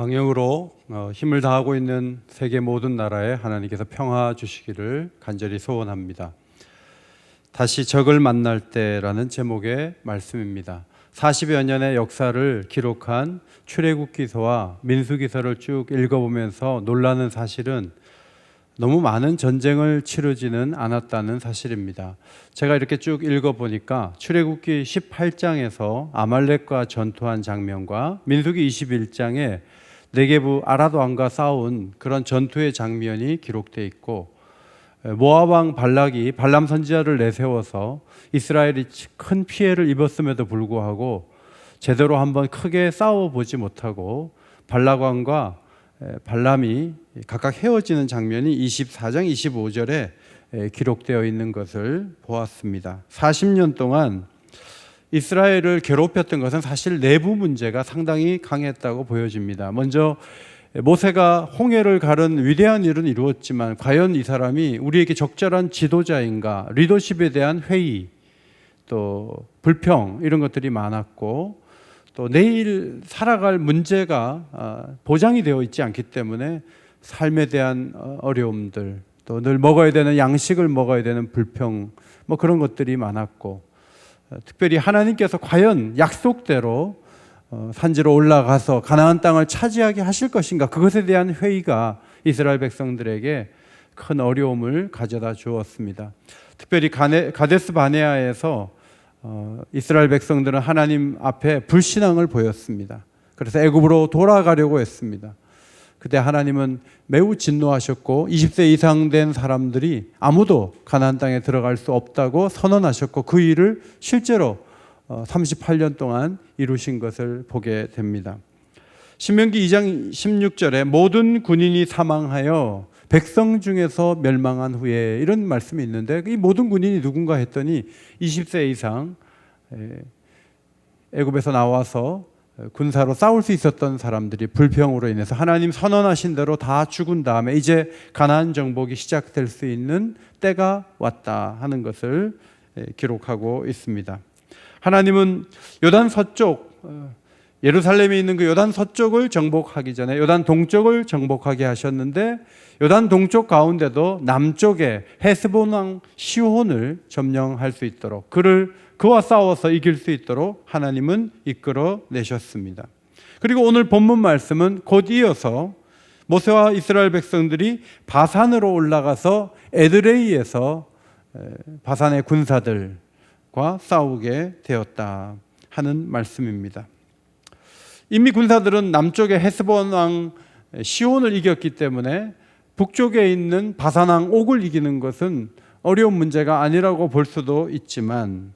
방역으로 힘을 다하고 있는 세계 모든 나라에 하나님께서 평화 주시기를 간절히 소원합니다. 다시 적을 만날 때라는 제목의 말씀입니다. 40여 년의 역사를 기록한 출애굽기서와 민수기서를 쭉 읽어보면서 놀라는 사실은 너무 많은 전쟁을 치르지는 않았다는 사실입니다. 제가 이렇게 쭉 읽어보니까 출애굽기 18장에서 아말렉과 전투한 장면과 민수기 21장에 네게부 아라도 왕과 싸운 그런 전투의 장면이 기록되어 있고, 모압 왕 발락이 발람 선지자를 내세워서 이스라엘이 큰 피해를 입었음에도 불구하고 제대로 한번 크게 싸워보지 못하고 발락 왕과 발람이 각각 헤어지는 장면이 24장 25절에 기록되어 있는 것을 보았습니다. 40년 동안 이스라엘을 괴롭혔던 것은 사실 내부 문제가 상당히 강했다고 보여집니다. 먼저 모세가 홍해를 가른 위대한 일은 이루었지만 과연 이 사람이 우리에게 적절한 지도자인가, 리더십에 대한 회의, 또 불평, 이런 것들이 많았고, 또 내일 살아갈 문제가 보장이 되어 있지 않기 때문에 삶에 대한 어려움들, 또 늘 먹어야 되는 양식을 먹어야 되는 불평, 그런 것들이 많았고, 특별히 하나님께서 과연 약속대로 산지로 올라가서 가나안 땅을 차지하게 하실 것인가, 그것에 대한 회의가 이스라엘 백성들에게 큰 어려움을 가져다 주었습니다. 특별히 가데스 바네아에서 이스라엘 백성들은 하나님 앞에 불신앙을 보였습니다. 그래서 애굽으로 돌아가려고 했습니다. 그때 하나님은 매우 진노하셨고 20세 이상 된 사람들이 아무도 가나안 땅에 들어갈 수 없다고 선언하셨고, 그 일을 실제로 38년 동안 이루신 것을 보게 됩니다. 신명기 2장 16절에 모든 군인이 사망하여 백성 중에서 멸망한 후에, 이런 말씀이 있는데, 이 모든 군인이 누군가 했더니 20세 이상 애굽에서 나와서 군사로 싸울 수 있었던 사람들이 불평으로 인해서 하나님 선언하신 대로 다 죽은 다음에 이제 가나안 정복이 시작될 수 있는 때가 왔다 하는 것을 기록하고 있습니다. 하나님은 요단 서쪽, 예루살렘에 있는 그 요단 서쪽을 정복하기 전에 요단 동쪽을 정복하게 하셨는데, 요단 동쪽 가운데도 남쪽에 헤스본 왕 시혼을 점령할 수 있도록, 그와 싸워서 이길 수 있도록 하나님은 이끌어 내셨습니다. 그리고 오늘 본문 말씀은 곧 이어서 모세와 이스라엘 백성들이 바산으로 올라가서 에드레이에서 바산의 군사들과 싸우게 되었다 하는 말씀입니다. 이미 군사들은 남쪽의 헤스본 왕 시온을 이겼기 때문에 북쪽에 있는 바산 왕 옥을 이기는 것은 어려운 문제가 아니라고 볼 수도 있지만,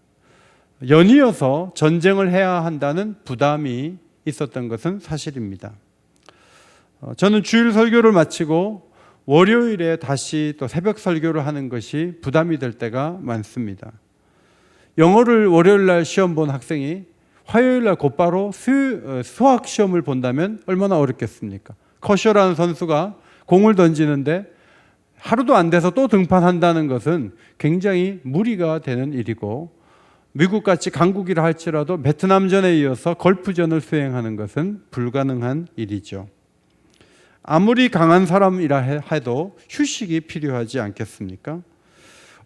연이어서 전쟁을 해야 한다는 부담이 있었던 것은 사실입니다. 저는 주일 설교를 마치고 월요일에 다시 또 새벽 설교를 하는 것이 부담이 될 때가 많습니다. 영어를 월요일 날 시험 본 학생이 화요일 날 곧바로 수학 시험을 본다면 얼마나 어렵겠습니까? 커쇼라는 선수가 공을 던지는데 하루도 안 돼서 또 등판한다는 것은 굉장히 무리가 되는 일이고, 미국같이 강국이라 할지라도 베트남전에 이어서 걸프전을 수행하는 것은 불가능한 일이죠. 아무리 강한 사람이라 해도 휴식이 필요하지 않겠습니까?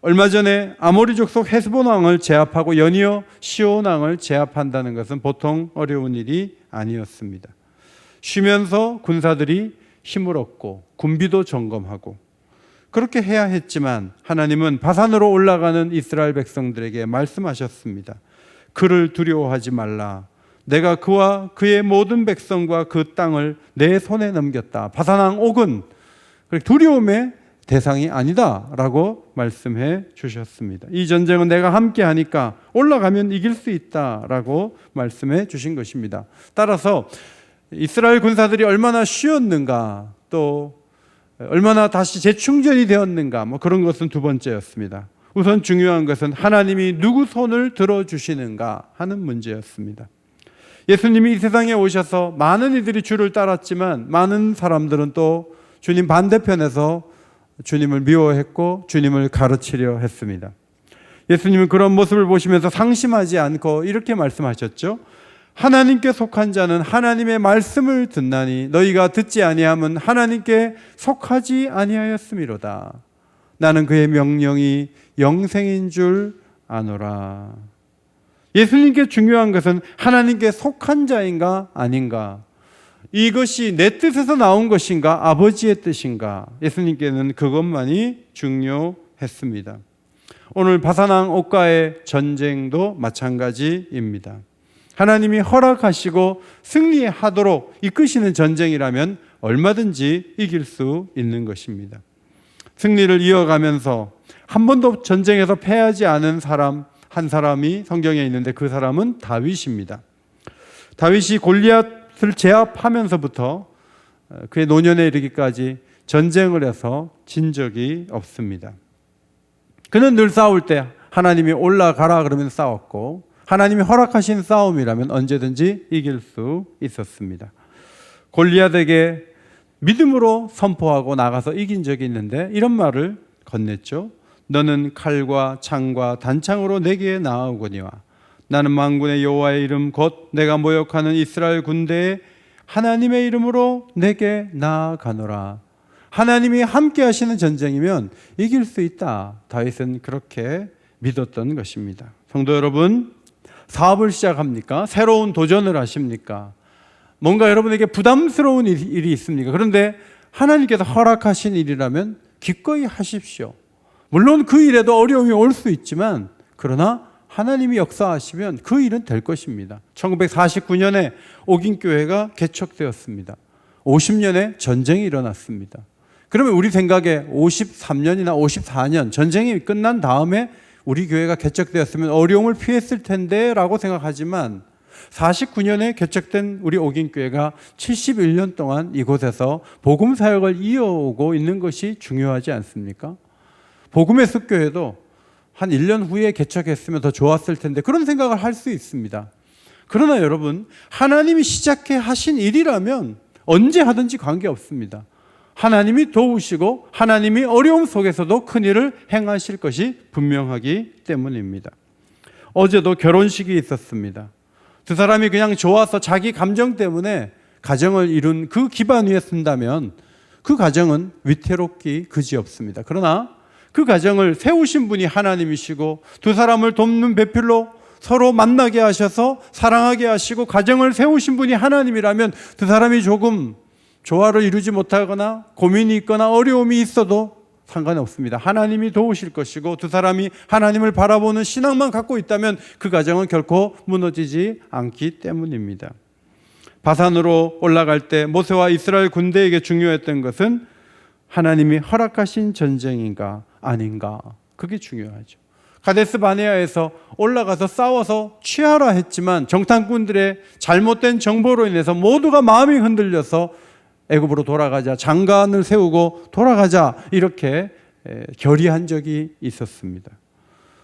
얼마 전에 아모리 족속 헤스본 왕을 제압하고 연이어 시온 왕을 제압한다는 것은 보통 어려운 일이 아니었습니다. 쉬면서 군사들이 힘을 얻고 군비도 점검하고 그렇게 해야 했지만, 하나님은 바산으로 올라가는 이스라엘 백성들에게 말씀하셨습니다. 그를 두려워하지 말라. 내가 그와 그의 모든 백성과 그 땅을 내 손에 넘겼다. 바산 왕 옥은 두려움의 대상이 아니다 라고 말씀해 주셨습니다. 이 전쟁은 내가 함께 하니까 올라가면 이길 수 있다 라고 말씀해 주신 것입니다. 따라서 이스라엘 군사들이 얼마나 쉬었는가, 또 얼마나 다시 재충전이 되었는가, 그런 것은 두 번째였습니다. 우선 중요한 것은 하나님이 누구 손을 들어주시는가 하는 문제였습니다. 예수님이 이 세상에 오셔서 많은 이들이 주를 따랐지만, 많은 사람들은 또 주님 반대편에서 주님을 미워했고 주님을 가르치려 했습니다. 예수님은 그런 모습을 보시면서 상심하지 않고 이렇게 말씀하셨죠. 하나님께 속한 자는 하나님의 말씀을 듣나니 너희가 듣지 아니함은 하나님께 속하지 아니하였음이로다. 나는 그의 명령이 영생인 줄 아노라. 예수님께 중요한 것은 하나님께 속한 자인가 아닌가, 이것이 내 뜻에서 나온 것인가 아버지의 뜻인가, 예수님께는 그것만이 중요했습니다. 오늘 바사랑 옥가의 전쟁도 마찬가지입니다. 하나님이 허락하시고 승리하도록 이끄시는 전쟁이라면 얼마든지 이길 수 있는 것입니다. 승리를 이어가면서 한 번도 전쟁에서 패하지 않은 사람 한 사람이 성경에 있는데 그 사람은 다윗입니다. 다윗이 골리앗을 제압하면서부터 그의 노년에 이르기까지 전쟁을 해서 진 적이 없습니다. 그는 늘 싸울 때 하나님이 올라가라 그러면 싸웠고, 하나님이 허락하신 싸움이라면 언제든지 이길 수 있었습니다. 골리앗에게 믿음으로 선포하고 나가서 이긴 적이 있는데 이런 말을 건넸죠. 너는 칼과 창과 단창으로 내게 나아오거니와 나는 만군의 여호와의 이름 곧 내가 모욕하는 이스라엘 군대의 하나님의 이름으로 내게 나아가노라. 하나님이 함께 하시는 전쟁이면 이길 수 있다. 다윗은 그렇게 믿었던 것입니다. 성도 여러분, 사업을 시작합니까? 새로운 도전을 하십니까? 뭔가 여러분에게 부담스러운 일이 있습니까? 그런데 하나님께서 허락하신 일이라면 기꺼이 하십시오. 물론 그 일에도 어려움이 올 수 있지만, 그러나 하나님이 역사하시면 그 일은 될 것입니다. 1949년에 옥인교회가 개척되었습니다. 50년에 전쟁이 일어났습니다. 그러면 우리 생각에 53년이나 54년 전쟁이 끝난 다음에 우리 교회가 개척되었으면 어려움을 피했을 텐데 라고 생각하지만, 49년에 개척된 우리 옥인교회가 71년 동안 이곳에서 복음 사역을 이어오고 있는 것이 중요하지 않습니까? 복음의 숲교회도 한 1년 후에 개척했으면 더 좋았을 텐데 그런 생각을 할 수 있습니다. 그러나 여러분, 하나님이 시작해 하신 일이라면 언제 하든지 관계없습니다. 하나님이 도우시고 하나님이 어려움 속에서도 큰 일을 행하실 것이 분명하기 때문입니다. 어제도 결혼식이 있었습니다. 두 사람이 그냥 좋아서 자기 감정 때문에 가정을 이룬 그 기반 위에 쓴다면 그 가정은 위태롭기 그지없습니다. 그러나 그 가정을 세우신 분이 하나님이시고 두 사람을 돕는 배필로 서로 만나게 하셔서 사랑하게 하시고 가정을 세우신 분이 하나님이라면 두 사람이 조금 조화를 이루지 못하거나 고민이 있거나 어려움이 있어도 상관이 없습니다. 하나님이 도우실 것이고 두 사람이 하나님을 바라보는 신앙만 갖고 있다면 그 가정은 결코 무너지지 않기 때문입니다. 바산으로 올라갈 때 모세와 이스라엘 군대에게 중요했던 것은 하나님이 허락하신 전쟁인가 아닌가, 그게 중요하죠. 가데스 바네아에서 올라가서 싸워서 취하라 했지만 정탐꾼들의 잘못된 정보로 인해서 모두가 마음이 흔들려서 애굽으로 돌아가자, 장관을 세우고 돌아가자 이렇게 결의한 적이 있었습니다.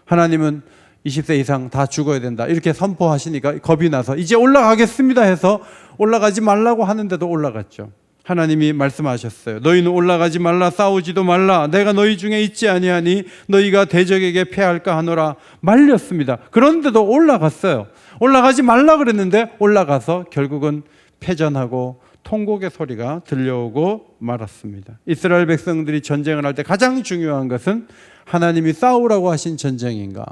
하나님은 20세 이상 다 죽어야 된다 이렇게 선포하시니까 겁이 나서 이제 올라가겠습니다 해서 올라가지 말라고 하는데도 올라갔죠. 하나님이 말씀하셨어요. 너희는 올라가지 말라, 싸우지도 말라. 내가 너희 중에 있지 아니하니 너희가 대적에게 패할까 하노라 말렸습니다. 그런데도 올라갔어요. 올라가지 말라 그랬는데 올라가서 결국은 패전하고 통곡의 소리가 들려오고 말았습니다. 이스라엘 백성들이 전쟁을 할 때 가장 중요한 것은 하나님이 싸우라고 하신 전쟁인가,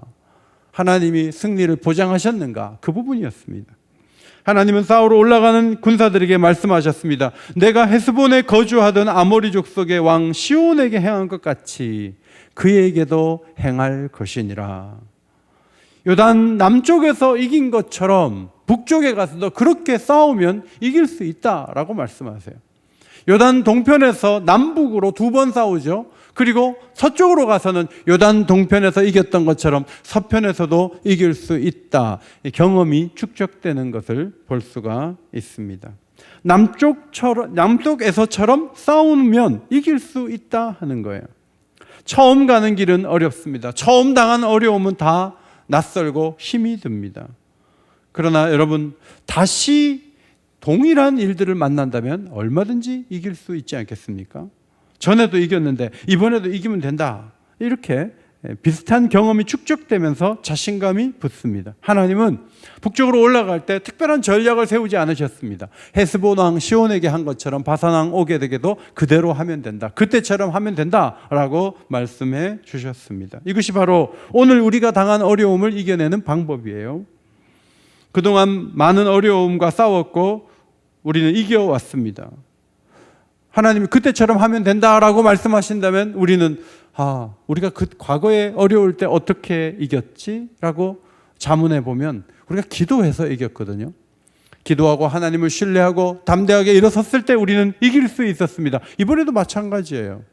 하나님이 승리를 보장하셨는가, 그 부분이었습니다. 하나님은 싸우러 올라가는 군사들에게 말씀하셨습니다. 내가 헤스본에 거주하던 아모리 족속의 왕 시온에게 행한 것 같이 그에게도 행할 것이니라. 요단 남쪽에서 이긴 것처럼 북쪽에 가서도 그렇게 싸우면 이길 수 있다라고 말씀하세요. 요단 동편에서 남북으로 2번 싸우죠. 그리고 서쪽으로 가서는 요단 동편에서 이겼던 것처럼 서편에서도 이길 수 있다. 경험이 축적되는 것을 볼 수가 있습니다. 남쪽에서처럼 싸우면 이길 수 있다 하는 거예요. 처음 가는 길은 어렵습니다. 처음 당한 어려움은 다 낯설고 힘이 듭니다. 그러나 여러분, 다시 동일한 일들을 만난다면 얼마든지 이길 수 있지 않겠습니까? 전에도 이겼는데 이번에도 이기면 된다, 이렇게 비슷한 경험이 축적되면서 자신감이 붙습니다. 하나님은 북쪽으로 올라갈 때 특별한 전략을 세우지 않으셨습니다. 헤스본 왕 시온에게 한 것처럼 바산 왕 오게에게도 그대로 하면 된다, 그때처럼 하면 된다라고 말씀해 주셨습니다. 이것이 바로 오늘 우리가 당한 어려움을 이겨내는 방법이에요. 그동안 많은 어려움과 싸웠고 우리는 이겨왔습니다. 하나님이 그때처럼 하면 된다라고 말씀하신다면 우리는 우리가 그 과거에 어려울 때 어떻게 이겼지? 라고 자문해 보면 우리가 기도해서 이겼거든요. 기도하고 하나님을 신뢰하고 담대하게 일어섰을 때 우리는 이길 수 있었습니다. 이번에도 마찬가지예요.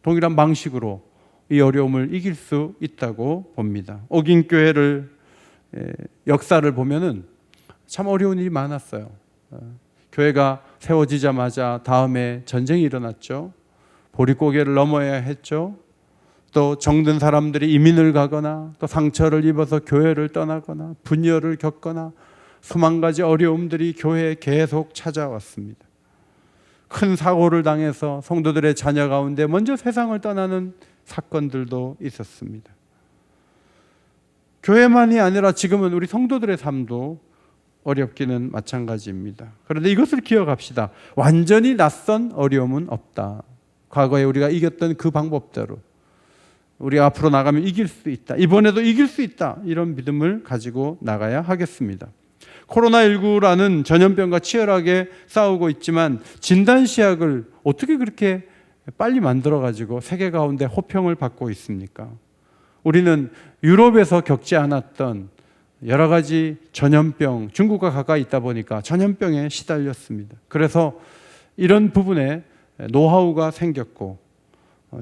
동일한 방식으로 이 어려움을 이길 수 있다고 봅니다. 옥인교회를 역사를 보면은 참 어려운 일이 많았어요. 교회가 세워지자마자 다음에 전쟁이 일어났죠. 보릿고개를 넘어야 했죠. 또 정든 사람들이 이민을 가거나 또 상처를 입어서 교회를 떠나거나 분열을 겪거나 수만 가지 어려움들이 교회에 계속 찾아왔습니다. 큰 사고를 당해서 성도들의 자녀 가운데 먼저 세상을 떠나는 사건들도 있었습니다. 교회만이 아니라 지금은 우리 성도들의 삶도 어렵기는 마찬가지입니다. 그런데 이것을 기억합시다. 완전히 낯선 어려움은 없다. 과거에 우리가 이겼던 그 방법대로 우리 앞으로 나가면 이길 수 있다. 이번에도 이길 수 있다. 이런 믿음을 가지고 나가야 하겠습니다. 코로나19라는 전염병과 치열하게 싸우고 있지만 진단시약을 어떻게 그렇게 빨리 만들어가지고 세계 가운데 호평을 받고 있습니까? 우리는 유럽에서 겪지 않았던 여러 가지 전염병, 중국과 가까이 있다 보니까 전염병에 시달렸습니다. 그래서 이런 부분에 노하우가 생겼고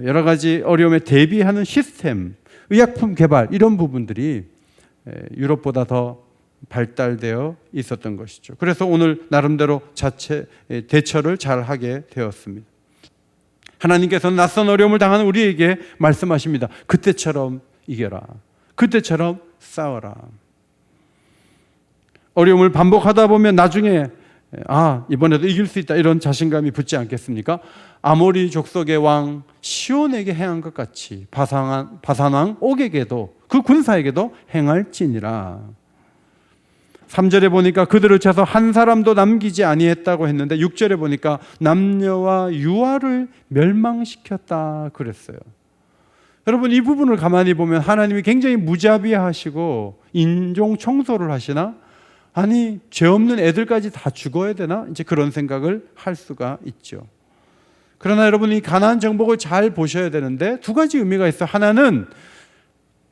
여러 가지 어려움에 대비하는 시스템, 의약품 개발 이런 부분들이 유럽보다 더 발달되어 있었던 것이죠. 그래서 오늘 나름대로 자체 대처를 잘 하게 되었습니다. 하나님께서는 낯선 어려움을 당하는 우리에게 말씀하십니다. 그때처럼 이겨라. 그때처럼 싸워라. 어려움을 반복하다 보면 나중에 이번에도 이길 수 있다 이런 자신감이 붙지 않겠습니까? 아모리 족속의 왕 시온에게 행한 것 같이 바산 왕 옥에게도 그 군사에게도 행할지니라. 3절에 보니까 그들을 쳐서 한 사람도 남기지 아니했다고 했는데 6절에 보니까 남녀와 유아를 멸망시켰다 그랬어요. 여러분 이 부분을 가만히 보면 하나님이 굉장히 무자비하시고 인종 청소를 하시나? 아니 죄 없는 애들까지 다 죽어야 되나? 이제 그런 생각을 할 수가 있죠. 그러나 여러분 이 가나안 정복을 잘 보셔야 되는데 두 가지 의미가 있어요. 하나는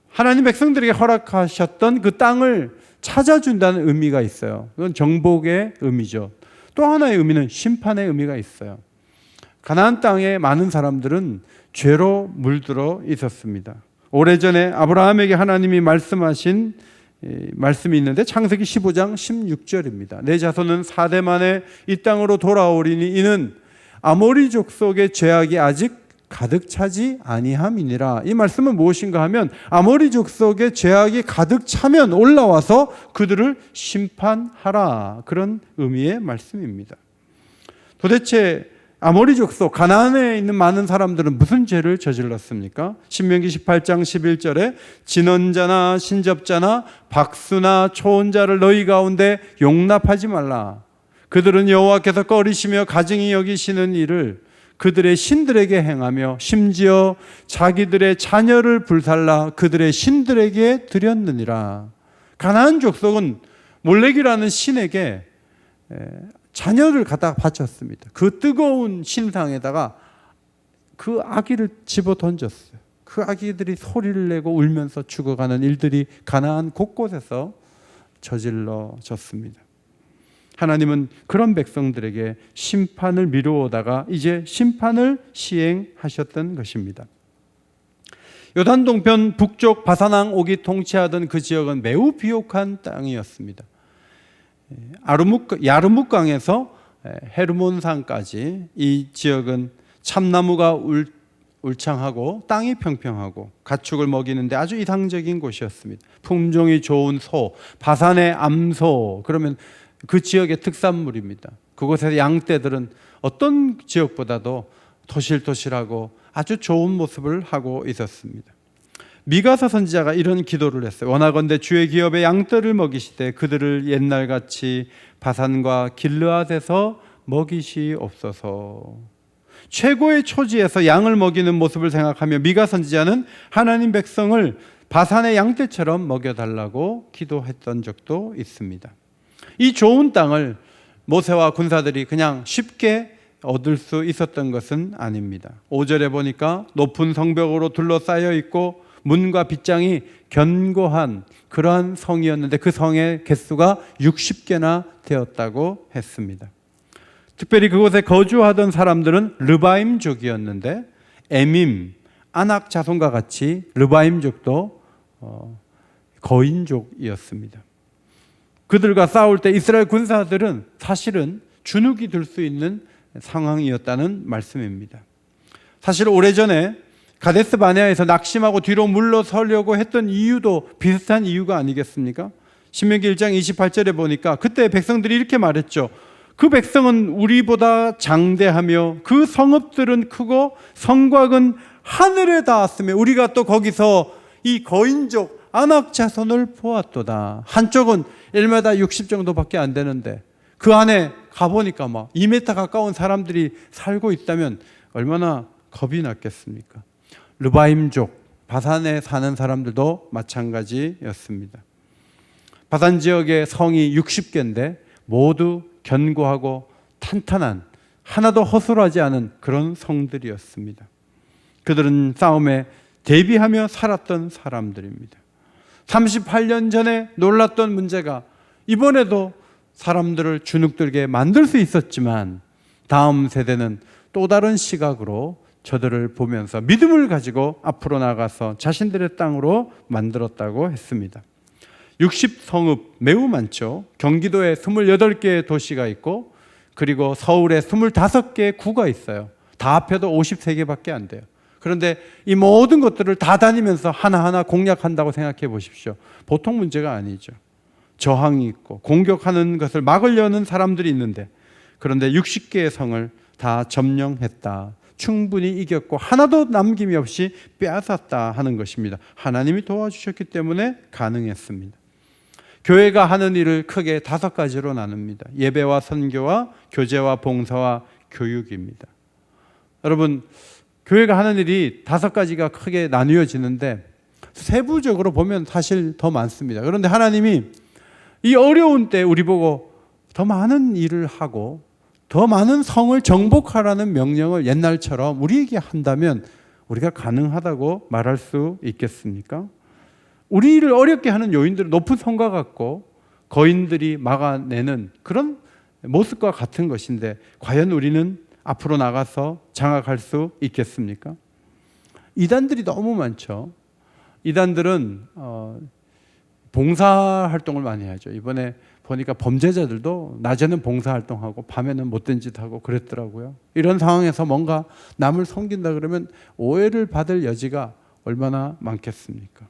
하나님 백성들에게 허락하셨던 그 땅을 찾아준다는 의미가 있어요. 그건 정복의 의미죠. 또 하나의 의미는 심판의 의미가 있어요. 가나안 땅에 많은 사람들은 죄로 물들어 있었습니다. 오래전에 아브라함에게 하나님이 말씀하신 말씀이 있는데 창세기 15장 16절입니다. 내 자손은 4대 만에 이 땅으로 돌아오리니 이는 아모리 족속의 죄악이 아직 가득 차지 아니함이니라. 이 말씀은 무엇인가 하면 아모리 족속의 죄악이 가득 차면 올라와서 그들을 심판하라. 그런 의미의 말씀입니다. 도대체 아모리 족속 가나안에 있는 많은 사람들은 무슨 죄를 저질렀습니까? 신명기 18장 11절에 진언자나 신접자나 박수나 초혼자를 너희 가운데 용납하지 말라. 그들은 여호와께서 꺼리시며 가증히 여기시는 일을 그들의 신들에게 행하며 심지어 자기들의 자녀를 불살라 그들의 신들에게 드렸느니라. 가나안 족속은 몰렉이라는 신에게 자녀를 갖다 바쳤습니다. 그 뜨거운 신상에다가 그 아기를 집어 던졌어요. 그 아기들이 소리를 내고 울면서 죽어가는 일들이 가나안 곳곳에서 저질러졌습니다. 하나님은 그런 백성들에게 심판을 미루어다가 이제 심판을 시행하셨던 것입니다. 요단 동편 북쪽 바산 왕 옥이 통치하던 그 지역은 매우 비옥한 땅이었습니다. 야르묵강에서 헤르몬산까지 이 지역은 참나무가 울창하고 땅이 평평하고 가축을 먹이는데 아주 이상적인 곳이었습니다. 품종이 좋은 소, 바산의 암소, 그러면 그 지역의 특산물입니다. 그곳에서 양떼들은 어떤 지역보다도 토실토실하고 아주 좋은 모습을 하고 있었습니다. 미가서 선지자가 이런 기도를 했어요. 원하건대 주의 기업의 양떼를 먹이시되 그들을 옛날같이 바산과 길르앗에서 먹이시옵소서. 최고의 초지에서 양을 먹이는 모습을 생각하며 미가 선지자는 하나님 백성을 바산의 양떼처럼 먹여달라고 기도했던 적도 있습니다. 이 좋은 땅을 모세와 군사들이 그냥 쉽게 얻을 수 있었던 것은 아닙니다. 5절에 보니까 높은 성벽으로 둘러싸여 있고 문과 빗장이 견고한 그러한 성이었는데 그 성의 개수가 60개나 되었다고 했습니다. 특별히 그곳에 거주하던 사람들은 르바임족이었는데 에밈, 아낙 자손과 같이 르바임족도 거인족이었습니다. 그들과 싸울 때 이스라엘 군사들은 사실은 주눅이 들 수 있는 상황이었다는 말씀입니다. 사실 오래전에 가데스 바네아에서 낙심하고 뒤로 물러서려고 했던 이유도 비슷한 이유가 아니겠습니까? 신명기 1장 28절에 보니까 그때 백성들이 이렇게 말했죠. 그 백성은 우리보다 장대하며 그 성읍들은 크고 성곽은 하늘에 닿았으며 우리가 또 거기서 이 거인족 아낙 자손을 보았도다. 한쪽은 1m 60 정도밖에 안 되는데 그 안에 가보니까 막 2m 가까운 사람들이 살고 있다면 얼마나 겁이 났겠습니까? 르바임족, 바산에 사는 사람들도 마찬가지였습니다. 바산 지역의 성이 60개인데 모두 견고하고 탄탄한, 하나도 허술하지 않은 그런 성들이었습니다. 그들은 싸움에 대비하며 살았던 사람들입니다. 38년 전에 놀랐던 문제가 이번에도 사람들을 주눅들게 만들 수 있었지만 다음 세대는 또 다른 시각으로 저들을 보면서 믿음을 가지고 앞으로 나가서 자신들의 땅으로 만들었다고 했습니다. 60성읍 매우 많죠. 경기도에 28개의 도시가 있고 그리고 서울에 25개의 구가 있어요. 다 합해도 53개밖에 안 돼요. 그런데 이 모든 것들을 다 다니면서 하나하나 공략한다고 생각해 보십시오. 보통 문제가 아니죠. 저항이 있고 공격하는 것을 막으려는 사람들이 있는데 그런데 60개의 성을 다 점령했다. 충분히 이겼고 하나도 남김이 없이 빼앗았다 하는 것입니다. 하나님이 도와주셨기 때문에 가능했습니다. 교회가 하는 일을 크게 5가지로 나눕니다. 예배와 선교와 교제와 봉사와 교육입니다. 여러분, 교회가 하는 일이 5가지가 크게 나뉘어지는데 세부적으로 보면 사실 더 많습니다. 그런데 하나님이 이 어려운 때 우리 보고 더 많은 일을 하고 더 많은 성을 정복하라는 명령을 옛날처럼 우리에게 한다면 우리가 가능하다고 말할 수 있겠습니까? 우리를 어렵게 하는 요인들은 높은 성과 같고 거인들이 막아내는 그런 모습과 같은 것인데 과연 우리는 앞으로 나가서 장악할 수 있겠습니까? 이단들이 너무 많죠. 이단들은 봉사활동을 많이 하죠. 이번에 보니까 범죄자들도 낮에는 봉사활동하고 밤에는 못된 짓 하고 그랬더라고요. 이런 상황에서 뭔가 남을 섬긴다 그러면 오해를 받을 여지가 얼마나 많겠습니까?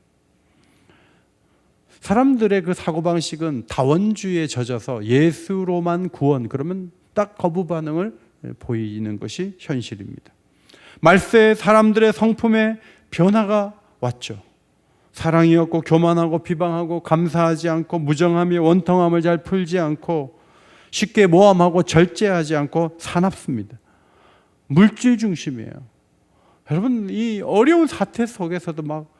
사람들의 그 사고방식은 다원주의에 젖어서 예수로만 구원 그러면 딱 거부 반응을 보이는 것이 현실입니다. 말세에 사람들의 성품에 변화가 왔죠. 사랑이었고 교만하고 비방하고 감사하지 않고 무정하며 원통함을 잘 풀지 않고 쉽게 모함하고 절제하지 않고 사납습니다. 물질 중심이에요. 여러분 이 어려운 사태 속에서도 막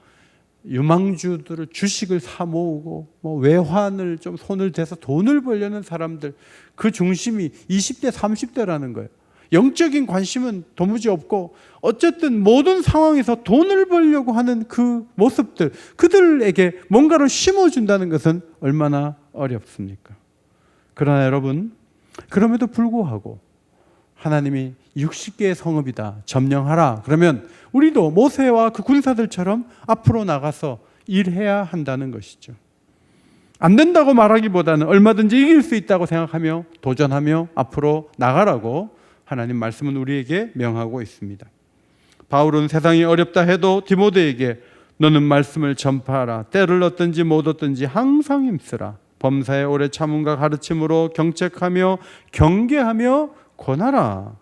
유망주들을 주식을 사 모으고 뭐 외환을 좀 손을 대서 돈을 벌려는 사람들 그 중심이 20대 30대라는 거예요. 영적인 관심은 도무지 없고 어쨌든 모든 상황에서 돈을 벌려고 하는 그 모습들 그들에게 뭔가를 심어준다는 것은 얼마나 어렵습니까? 그러나 여러분 그럼에도 불구하고 하나님이 60개의 성읍이다 점령하라 그러면 우리도 모세와 그 군사들처럼 앞으로 나가서 일해야 한다는 것이죠. 안 된다고 말하기보다는 얼마든지 이길 수 있다고 생각하며 도전하며 앞으로 나가라고 하나님 말씀은 우리에게 명하고 있습니다. 바울은 세상이 어렵다 해도 디모데에게 너는 말씀을 전파하라. 때를 얻든지 못 얻든지 항상 힘쓰라. 범사에 오래 참음과 가르침으로 경책하며 경계하며 권하라.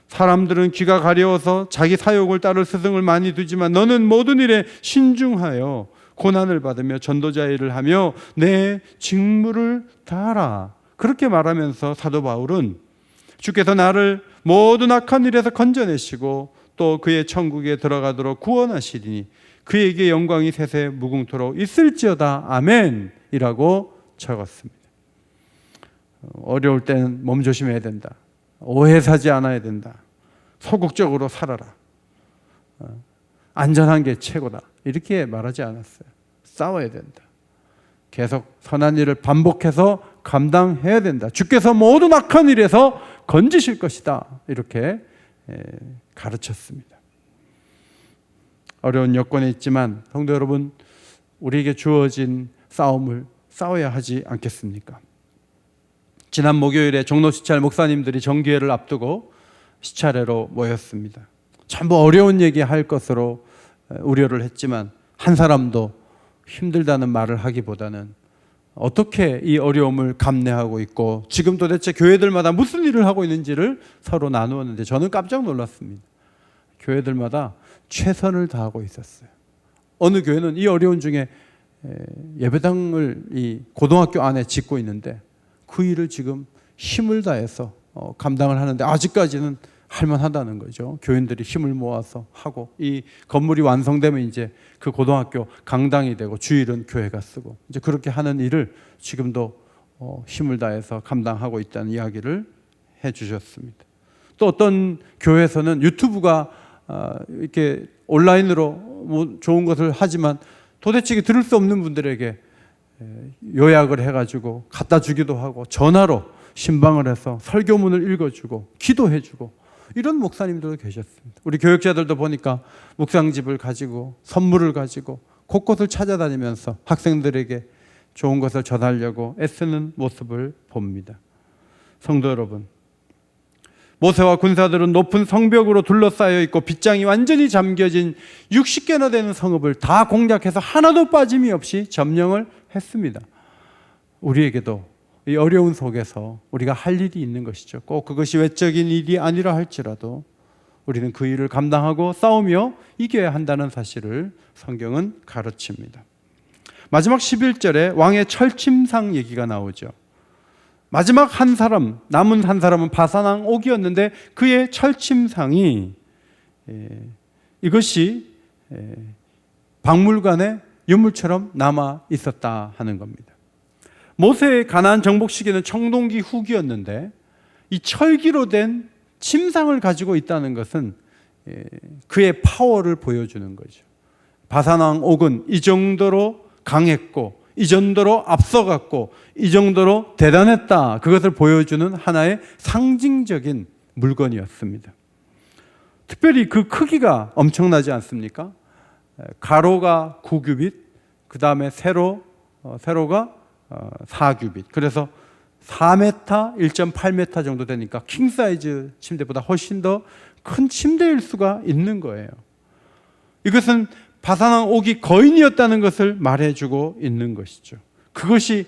사람들은 귀가 가려워서 자기 사욕을 따를 스승을 많이 두지만 너는 모든 일에 신중하여 고난을 받으며 전도자의 일을 하며 내 직무를 다하라. 그렇게 말하면서 사도 바울은 주께서 나를 모든 악한 일에서 건져내시고 또 그의 천국에 들어가도록 구원하시리니 그에게 영광이 세세 무궁토록 있을지어다. 아멘 이라고 적었습니다. 어려울 때는 몸조심해야 된다. 오해 사지 않아야 된다. 소극적으로 살아라. 안전한 게 최고다. 이렇게 말하지 않았어요. 싸워야 된다. 계속 선한 일을 반복해서 감당해야 된다. 주께서 모든 악한 일에서 건지실 것이다. 이렇게 가르쳤습니다. 어려운 여건에 있지만 성도 여러분, 우리에게 주어진 싸움을 싸워야 하지 않겠습니까? 지난 목요일에 종로 시찰 목사님들이 정기회를 앞두고 시찰회로 모였습니다. 전부 어려운 얘기할 것으로 우려를 했지만 한 사람도 힘들다는 말을 하기보다는 어떻게 이 어려움을 감내하고 있고 지금 도대체 교회들마다 무슨 일을 하고 있는지를 서로 나누었는데 저는 깜짝 놀랐습니다. 교회들마다 최선을 다하고 있었어요. 어느 교회는 이 어려운 중에 예배당을 이 고등학교 안에 짓고 있는데 그 일을 지금 힘을 다해서 감당을 하는데 아직까지는 할만하다는 거죠. 교인들이 힘을 모아서 하고 이 건물이 완성되면 이제 그 고등학교 강당이 되고 주일은 교회가 쓰고 이제 그렇게 하는 일을 지금도 힘을 다해서 감당하고 있다는 이야기를 해주셨습니다. 또 어떤 교회에서는 유튜브가 이렇게 온라인으로 뭐 좋은 것을 하지만 도대체 들을 수 없는 분들에게 요약을 해가지고 갖다 주기도 하고 전화로 신방을 해서 설교문을 읽어주고 기도해주고 이런 목사님들도 계셨습니다. 우리 교육자들도 보니까 묵상집을 가지고 선물을 가지고 곳곳을 찾아다니면서 학생들에게 좋은 것을 전하려고 애쓰는 모습을 봅니다. 성도 여러분, 모세와 군사들은 높은 성벽으로 둘러싸여 있고 빗장이 완전히 잠겨진 60개나 되는 성읍을 다 공략해서 하나도 빠짐이 없이 점령을 했습니다. 우리에게도 이 어려운 속에서 우리가 할 일이 있는 것이죠. 꼭 그것이 외적인 일이 아니라 할지라도 우리는 그 일을 감당하고 싸우며 이겨야 한다는 사실을 성경은 가르칩니다. 마지막 11절에 왕의 철침상 얘기가 나오죠. 마지막 한 사람, 남은 한 사람은 바산왕 옥이었는데 그의 철침상이 이것이 박물관에 유물처럼 남아 있었다 하는 겁니다. 모세의 가나안 정복 시기는 청동기 후기였는데 이 철기로 된 침상을 가지고 있다는 것은 그의 파워를 보여주는 거죠. 바산왕 옥은 이 정도로 강했고 이 정도로 앞서갔고 이 정도로 대단했다. 그것을 보여주는 하나의 상징적인 물건이었습니다. 특별히 그 크기가 엄청나지 않습니까? 가로가 9규빗, 그 다음에 세로가 4규빗. 그래서 4m, 1.8m 정도 되니까 킹사이즈 침대보다 훨씬 더 큰 침대일 수가 있는 거예요. 이것은 바산왕 옥이 거인이었다는 것을 말해주고 있는 것이죠. 그것이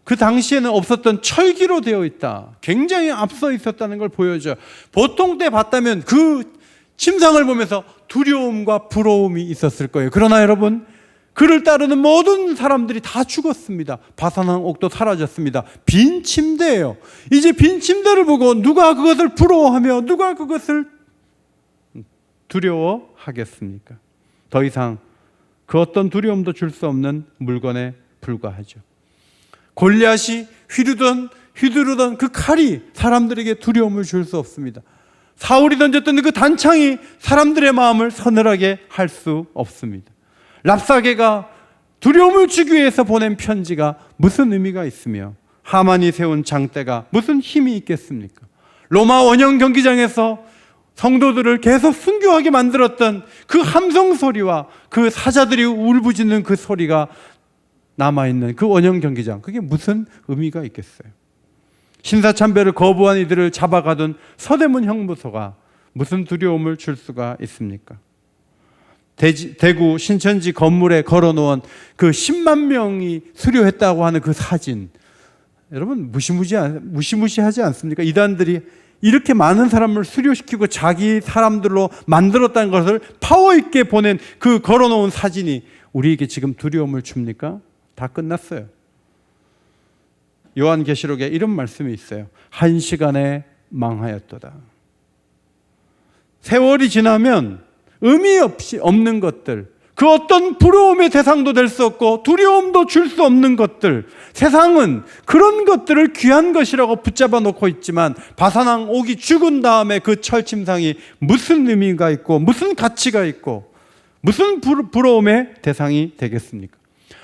그 당시에는 없었던 철기로 되어 있다. 굉장히 앞서 있었다는 걸 보여줘요. 보통 때 봤다면 그 침상을 보면서 두려움과 부러움이 있었을 거예요. 그러나 여러분, 그를 따르는 모든 사람들이 다 죽었습니다. 바산왕 옥도 사라졌습니다. 빈 침대예요. 이제 빈 침대를 보고 누가 그것을 부러워하며 누가 그것을 두려워하겠습니까? 더 이상 그 어떤 두려움도 줄 수 없는 물건에 불과하죠. 골리앗이 휘두르던 그 칼이 사람들에게 두려움을 줄 수 없습니다. 사울이 던졌던 그 단창이 사람들의 마음을 서늘하게 할 수 없습니다. 랍사게가 두려움을 주기 위해서 보낸 편지가 무슨 의미가 있으며 하만이 세운 장대가 무슨 힘이 있겠습니까? 로마 원형 경기장에서 성도들을 계속 순교하게 만들었던 그 함성 소리와 그 사자들이 울부짖는 그 소리가 남아있는 그 원형 경기장, 그게 무슨 의미가 있겠어요? 신사참배를 거부한 이들을 잡아가던 서대문 형무소가 무슨 두려움을 줄 수가 있습니까? 대구 신천지 건물에 걸어놓은 그 10만 명이 수료했다고 하는 그 사진, 여러분 무시무시하지 않습니까? 이단들이 이렇게 많은 사람을 수료시키고 자기 사람들로 만들었다는 것을 파워 있게 보낸 그 걸어놓은 사진이 우리에게 지금 두려움을 줍니까? 다 끝났어요. 요한계시록에 이런 말씀이 있어요. 1시간에 망하였도다. 세월이 지나면 의미 없이 없는 것들, 그 어떤 부러움의 대상도 될 수 없고 두려움도 줄 수 없는 것들, 세상은 그런 것들을 귀한 것이라고 붙잡아 놓고 있지만 바사왕 옥이 죽은 다음에 그 철침상이 무슨 의미가 있고 무슨 가치가 있고 무슨 부러움의 대상이 되겠습니까?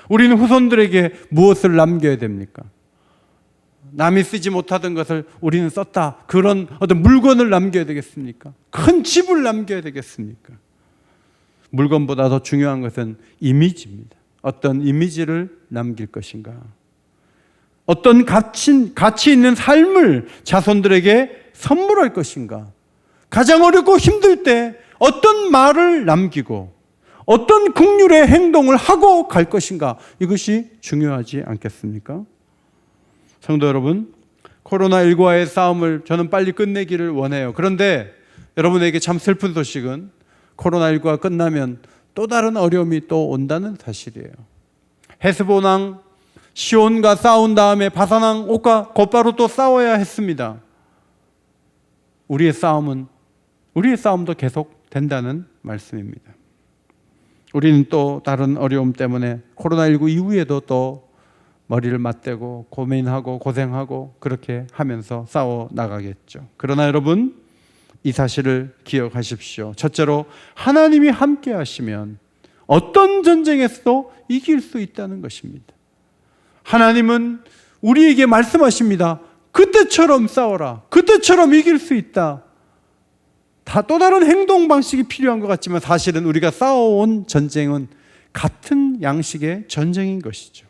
우리는 후손들에게 무엇을 남겨야 됩니까? 남이 쓰지 못하던 것을 우리는 썼다. 그런 어떤 물건을 남겨야 되겠습니까? 큰 집을 남겨야 되겠습니까? 물건보다 더 중요한 것은 이미지입니다. 어떤 이미지를 남길 것인가? 어떤 가치 있는 삶을 자손들에게 선물할 것인가? 가장 어렵고 힘들 때 어떤 말을 남기고 어떤 긍휼의 행동을 하고 갈 것인가? 이것이 중요하지 않겠습니까? 성도 여러분, 코로나19와의 싸움을 저는 빨리 끝내기를 원해요. 그런데 여러분에게 참 슬픈 소식은 코로나19가 끝나면 또 다른 어려움이 또 온다는 사실이에요. 헤스본 왕 시온과 싸운 다음에 바산 왕 옥과 곧바로 또 싸워야 했습니다. 우리의 싸움도 계속 된다는 말씀입니다. 우리는 또 다른 어려움 때문에 코로나19 이후에도 또 머리를 맞대고 고민하고 고생하고 그렇게 하면서 싸워 나가겠죠. 그러나 여러분, 이 사실을 기억하십시오. 첫째로 하나님이 함께 하시면 어떤 전쟁에서도 이길 수 있다는 것입니다. 하나님은 우리에게 말씀하십니다. 그때처럼 싸워라. 그때처럼 이길 수 있다. 다 또 다른 행동 방식이 필요한 것 같지만 사실은 우리가 싸워온 전쟁은 같은 양식의 전쟁인 것이죠.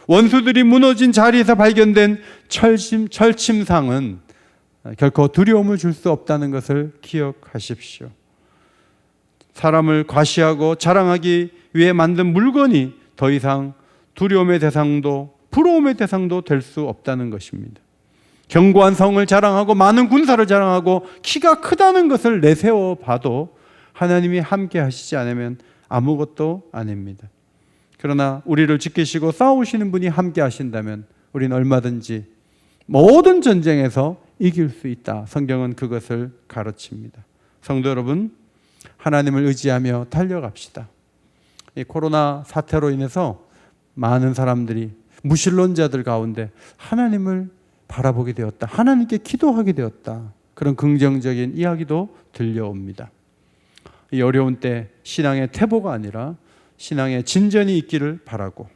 원수들이 무너진 자리에서 발견된 철침상은 결코 두려움을 줄 수 없다는 것을 기억하십시오. 사람을 과시하고 자랑하기 위해 만든 물건이 더 이상 두려움의 대상도 부러움의 대상도 될 수 없다는 것입니다. 견고한 성을 자랑하고 많은 군사를 자랑하고 키가 크다는 것을 내세워 봐도 하나님이 함께 하시지 않으면 아무것도 아닙니다. 그러나 우리를 지키시고 싸우시는 분이 함께 하신다면 우리는 얼마든지 모든 전쟁에서 이길 수 있다. 성경은 그것을 가르칩니다. 성도 여러분, 하나님을 의지하며 달려갑시다. 이 코로나 사태로 인해서 많은 사람들이 무신론자들 가운데 하나님을 바라보게 되었다. 하나님께 기도하게 되었다. 그런 긍정적인 이야기도 들려옵니다. 이 어려운 때 신앙의 퇴보가 아니라 신앙의 진전이 있기를 바라고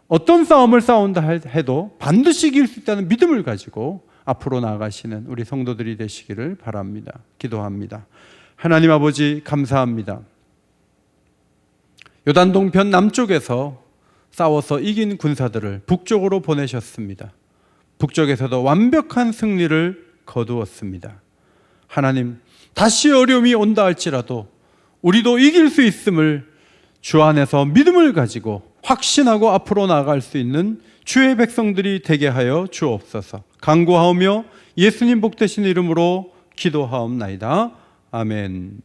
어떤 싸움을 싸운다 해도 반드시 이길 수 있다는 믿음을 가지고 앞으로 나아가시는 우리 성도들이 되시기를 바랍니다. 기도합니다. 하나님 아버지 감사합니다. 요단 동편 남쪽에서 싸워서 이긴 군사들을 북쪽으로 보내셨습니다. 북쪽에서도 완벽한 승리를 거두었습니다. 하나님, 다시 어려움이 온다 할지라도 우리도 이길 수 있음을 주 안에서 믿음을 가지고 확신하고 앞으로 나아갈 수 있는 주의 백성들이 되게 하여 주옵소서. 간구하오며 예수님 복되신 이름으로 기도하옵나이다. 아멘.